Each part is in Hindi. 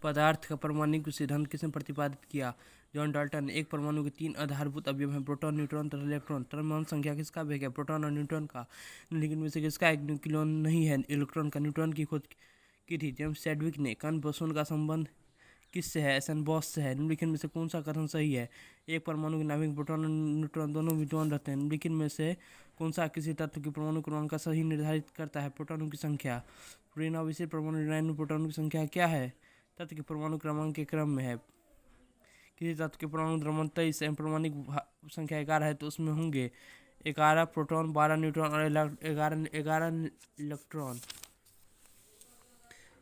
पदार्थ का परमाणु सिद्धांत किसने प्रतिपादित किया? John Dalton. एक परमाणु के 3 आधारभूत अवयव हैं, प्रोटॉन, न्यूट्रॉन तथा इलेक्ट्रॉन। द्रव्यमान संख्या किसका वेग है? प्रोटॉन और न्यूट्रॉन का। निम्नलिखित में से किसका एक न्यूक्लियन नहीं है? इलेक्ट्रॉन का। न्यूट्रॉन की खोज की थी जेम्स चैडविक ने। कण बोसोन का संबंध किससे है? एसन बॉस से है। निम्नलिखित में से कौन सा कथन सही है? एक परमाणु के नाभिक प्रोटॉन और न्यूट्रॉन दोनों विद्यमान रहते हैं। निम्नलिखित में से कौन सा किसी तत्व की परमाणु क्रमांक का सही निर्धारित करता है? प्रोटॉनों की संख्या। विशेष परमाणु यूरेनियम प्रोटॉनों की संख्या क्या है? तत्व के परमाणु क्रमांक के क्रम में है। किसी तत्व के परमाणु द्रव्यमान 23 परमाणु संख्या 11 है तो उसमें होंगे 11 प्रोटॉन, 12 न्यूट्रॉन और 11 इलेक्ट्रॉन।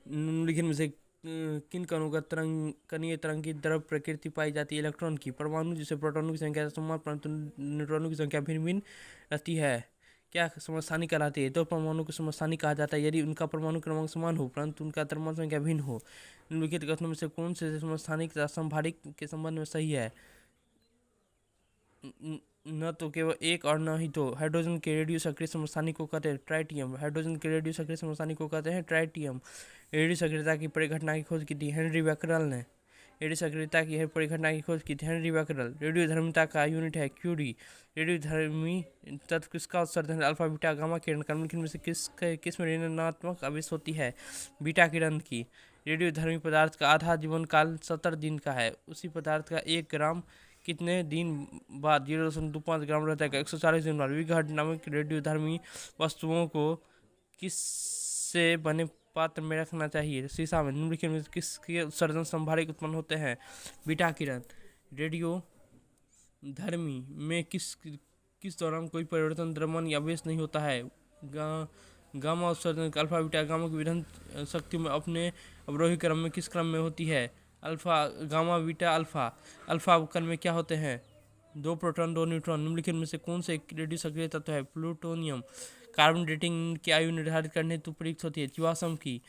निम्नलिखित में से किन कणों का कणीय तरंग की द्रव प्रकृति पाई जाती है? इलेक्ट्रॉन की। परमाणु जिसे प्रोटॉनों की संख्या समान परंतु न्यूट्रॉनों की संख्या भिन्न भिन्न रहती है क्या समस्थानिक कहलाती है? तो परमाणु को समस्थानिक कहा जाता है यदि उनका परमाणु क्रमांक समान हो परंतु उनका द्रव्यमान संख्या भिन्न हो। निम्नलिखित कथनों में से कौन से समस्थानिक तथा समभारिक के संबंध में सही है? न तो केवल एक और न ही दो। हाइड्रोजन के रेडियो सक्रिय समस्थानिक को कहते हैं ट्राइटियम। हाइड्रोजन के रेडियो सक्रिय समस्थानिक को कहते हैं ट्राइटियम। रेडियो सक्रियता की परिघटना की खोज की थी हेनरी बैकरल ने। रेडियो सक्रियता की परिघटना की खोज की थी हेनरी बैकरल। रेडियो धर्मिता का यूनिट है क्यूरी। रेडियो धर्मी तत्व किसका उत्सर्जन है? अल्फा, बीटा, गामा किरण। निम्नलिखित में से किसमें ऋणात्मक आवेश होती है? बीटा किरण की। रेडियो धर्मी पदार्थ का आधा जीवन काल 70 दिन का है। उसी पदार्थ का 1 ग्राम कितने दिन बाद 0.25 ग्राम रहता है? 140 दिन बाद। विघट नामक रेडियोधर्मी वस्तुओं को किससे बने पात्र में रखना चाहिए? शीशा में। निम्नलिखित में किसके उत्सर्जन संभारिक उत्पन्न होते हैं? बीटा किरण। रेडियो धर्मी में किस दौरान कोई परिवर्तन द्रव्यमान या आवेश नहीं होता है? गामा उत्सर्जन। अल्फा, बीटा, गामा की विधन शक्तियों में अपने अवरोही क्रम में किस क्रम में होती है? Alpha, gamma, beta, alpha. Alpha कण में क्या होते हैं? 2 प्रोटॉन, 2 न्यूट्रॉन। निम्नलिखित में से कौन से रेडियो सक्रिय तत्व है? प्लूटोनियम। कार्बन डेटिंग की आयु निर्धारित करने हेतु प्रयुक्त होती है? जीवाश्म की।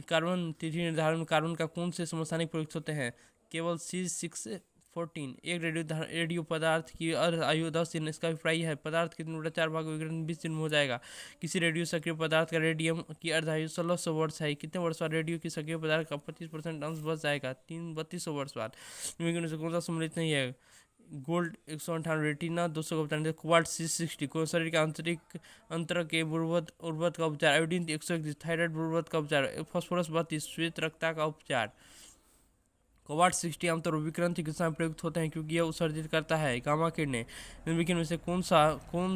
कार्बन तिथि निर्धारण में कार्बन का कौन से समस्थानिक प्रयुक्त होते हैं? केवल C614। एक रेडियो पदार्थ की अर्ध आयु 10 दिन। इसका अभिप्राय है पदार्थ कितने बड़ा 4 भाग विघटन 20 दिन में हो जाएगा। किसी रेडियो सक्रिय पदार्थ का रेडियम की अर्ध आयु 1600 वर्ष है। कितने वर्ष बाद रेडियो की सक्रिय पदार्थ का 25% अंश बच जाएगा? 3200 वर्ष बाद। निम्नलिखित में से कौन सा सम्मिलित नहीं है? गोल्ड 198, रेटिना 295, क्वार्ट्ज C60 को शरीर के आंतरिक अंतर के उर्वरक का उपचार। आयोडीन 131, थायराइड उर्वरक का उपचार। फास्फोरस 32, श्वेत रक्तता का उपचार। क्वार्ट्ज 60 आमतौर पर विकिरण चिकित्सा में प्रयुक्त होते हैं क्योंकि यह उत्सर्जित करता है गामा किरणें। निम्नलिखित में से कौन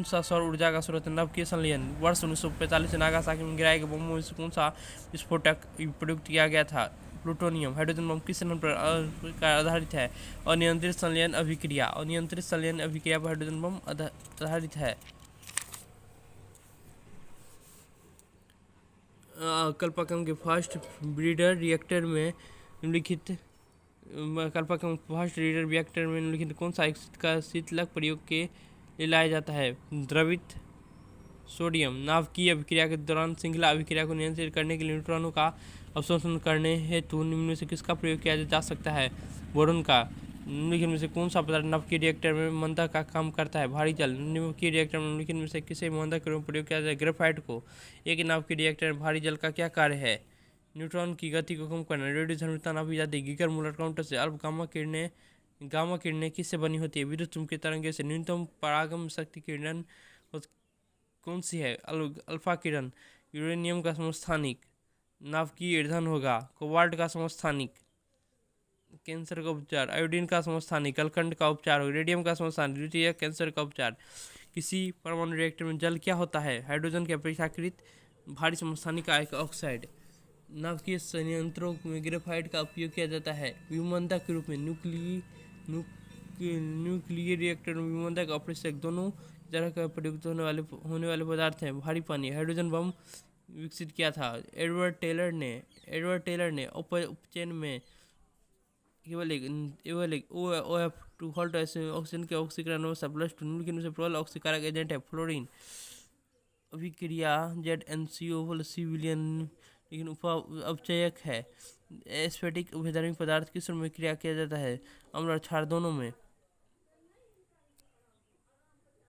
सा सौर ऊर्जा का स्रोत है? नवकीय संलयन। वर्ष 1945 से नागासाकी में गिराए गए बमों में से कौन सा विस्फोटक प्रयुक्त किया गया था? प्लूटोनियम। हाइड्रोजन बम किस सिद्धांत पर आधारित है? अनियंत्रित संलयन अभिक्रिया। अनियंत्रित संलयन अभिक्रिया पर हाइड्रोजन बम आधारित है। कल्पाकम के फर्स्ट ब्रीडर रिएक्टर में निम्नलिखित कौन सा का शीतलक प्रयोग के लिए लाया जाता है? द्रवित सोडियम। नाभिकीय अभिक्रिया के दौरान श्रृंखला अभिक्रिया को नियंत्रित करने के लिए न्यूट्रॉनों का अवशोषण करने हेतु निम्न में से किसका प्रयोग किया जा सकता है? बोरोन का। निम्नलिखित में से कौन सा पदार्थ नाभिकीय रिएक्टर में मंदक का काम करता है? भारी जल। नाभिकीय रिएक्टर में निम्नलिखित में से किसे मंदक के रूप में प्रयोग किया जाए? ग्रेफाइट को। एक नाभिकीय रिएक्टर में भारी जल का क्या कार्य है? न्यूट्रॉन की गति को कम करना। रेडियो धर्मिता नापी जाती है गीगर मूलर काउंटर से। अल्प गामा किरणें किससे बनी होती है? विद्युत चुम्बकीय तरंगों से। न्यूनतम परागम शक्ति किरण कौन सी है? अल्फा किरण। यूरेनियम का समस्थानिक नाभिकीय ईंधन होगा। कोबाल्ट का समस्थानिक कैंसर का उपचार। आयोडीन का समस्थानिक कलकंड का उपचार होगा। रेडियम का समस्थानिक द्वितीय कैंसर का उपचार। किसी परमाणु रिएक्टर में जल क्या होता है? हाइड्रोजन के अपेक्षाकृत भारी समस्थानिक आयन ऑक्साइड। नाभिकीय संयंत्रों में ग्रेफाइट का उपयोग किया जाता है विमंदक के रूप में। न्यूक्लियर रिएक्टर में विमंदक और अपरिष्टक दोनों तरह का प्रयुक्त होने वाले पदार्थ हैं। भारी पानी। हाइड्रोजन बम विकसित किया था एडवर्ड टेलर ने उपचयन में केवल एक OF2 हॉल्ट ऑक्सीजन के ऑक्सीकरण +2। निम्नलिखित में से प्रबल ऑक्सीकारक एजेंट है फ्लोरीन। अभिक्रिया ZnCO सिविलियन लेकिन अपचयक है। एस्फेटिक उभयधर्मी पदार्थ किस रूप में क्रिया किया जाता है? अम्ल और क्षार दोनों में।